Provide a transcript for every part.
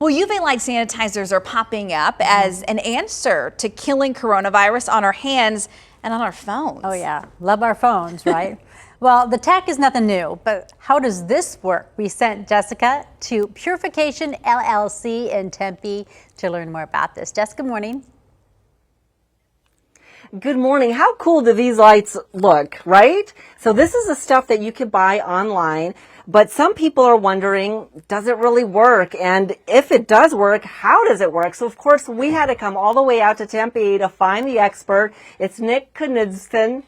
Well, UV light sanitizers are popping up as an answer to killing coronavirus on our hands and on our phones. Oh yeah, love our phones, right? Well, the tech is nothing new, but how does this work? We sent Jessica to Purification LLC in Tempe to learn more about this. Jessica, morning. Good morning. How cool do these lights look, right? So this is the stuff that you could buy online, but some people are wondering, does it really work? And if it does work, how does it work? So of course we had to come all the way out to Tempe to find the expert. It's Nick Knudsen.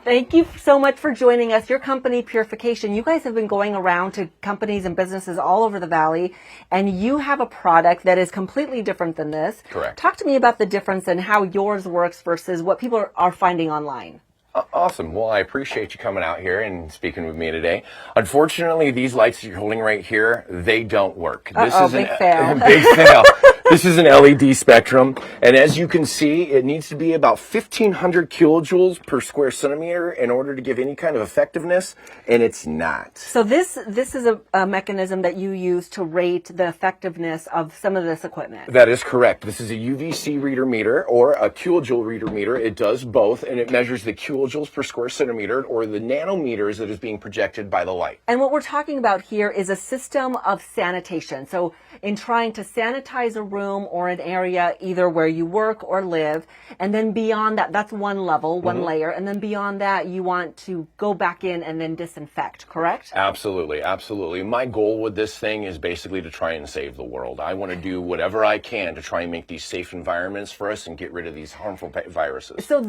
Thank you so much for joining us. Your company, Purification, you guys have been going around to companies and businesses all over the valley, and you have a product that is completely different than this. Correct. Talk to me about the difference and how yours works versus what people are finding online. Awesome. Well, I appreciate you coming out here and speaking with me today. Unfortunately, these lights that you're holding right here, they don't work. Big fail. Big fail. This is an LED spectrum, and as you can see, it needs to be about 1,500 kilojoules per square centimeter in order to give any kind of effectiveness, and it's not. So this is a mechanism that you use to rate the effectiveness of some of this equipment. That is correct. This is a UVC reader meter or a kilojoule reader meter. It does both, and it measures the kilojoules per square centimeter or the nanometers that is being projected by the light. And what we're talking about here is a system of sanitation. So in trying to sanitize a room or an area either where you work or live, and then beyond that, that's one level, one layer, and then beyond that you want to go back in and then disinfect, correct? Absolutely, absolutely. My goal with this thing is basically to try and save the world. I want to do whatever I can to try and make these safe environments for us and get rid of these harmful viruses. So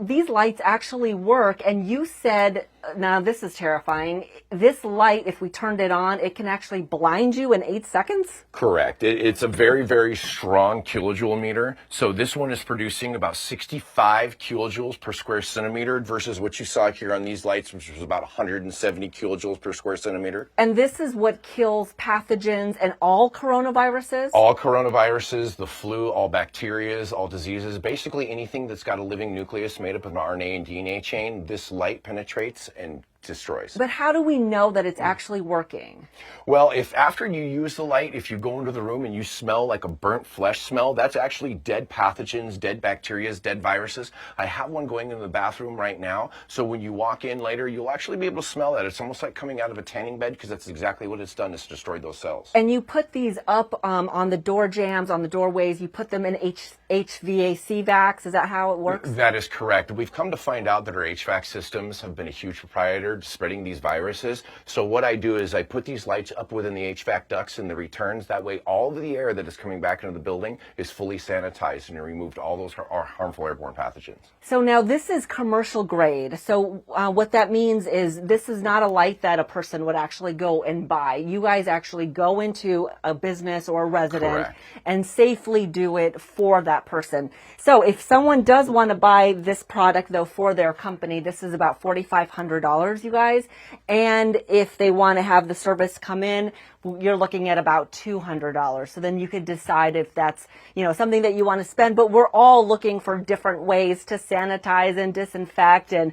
these lights actually work, and you said, now this is terrifying, this light, if we turned it on, it can actually blind you in 8 seconds? Correct. It's a very, very strong kilojoule meter. So this one is producing about 65 kilojoules per square centimeter versus what you saw here on these lights, which was about 170 kilojoules per square centimeter. And this is what kills pathogens and all coronaviruses? All coronaviruses, the flu, all bacterias, all diseases, basically anything that's got a living nucleus made up of an RNA and DNA chain, this light penetrates and destroys. But how do we know that it's actually working? Well, if after you use the light, if you go into the room and you smell like a burnt flesh smell, that's actually dead pathogens, dead bacteria, dead viruses. I have one going in the bathroom right now, so when you walk in later, you'll actually be able to smell that. It's almost like coming out of a tanning bed because that's exactly what it's done. It's destroyed those cells. And you put these up on the door jambs, on the doorways, you put them in HVAC vacs. Is that how it works? That is correct. We've come to find out that our HVAC systems have been a huge proprietor to spreading these viruses. So what I do is I put these lights up within the HVAC ducts and the returns. That way all of the air that is coming back into the building is fully sanitized and removed all those harmful airborne pathogens. So now this is commercial grade. So what that means is this is not a light that a person would actually go and buy. You guys actually go into a business or a resident Correct. and safely do it for that person. So if someone does want to buy this product though for their company, this is about $4,500, you guys. And if they want to have the service come in, you're looking at about $200. So then you could decide if that's, something that you want to spend. But we're all looking for different ways to sanitize and disinfect and,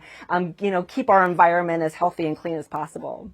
keep our environment as healthy and clean as possible.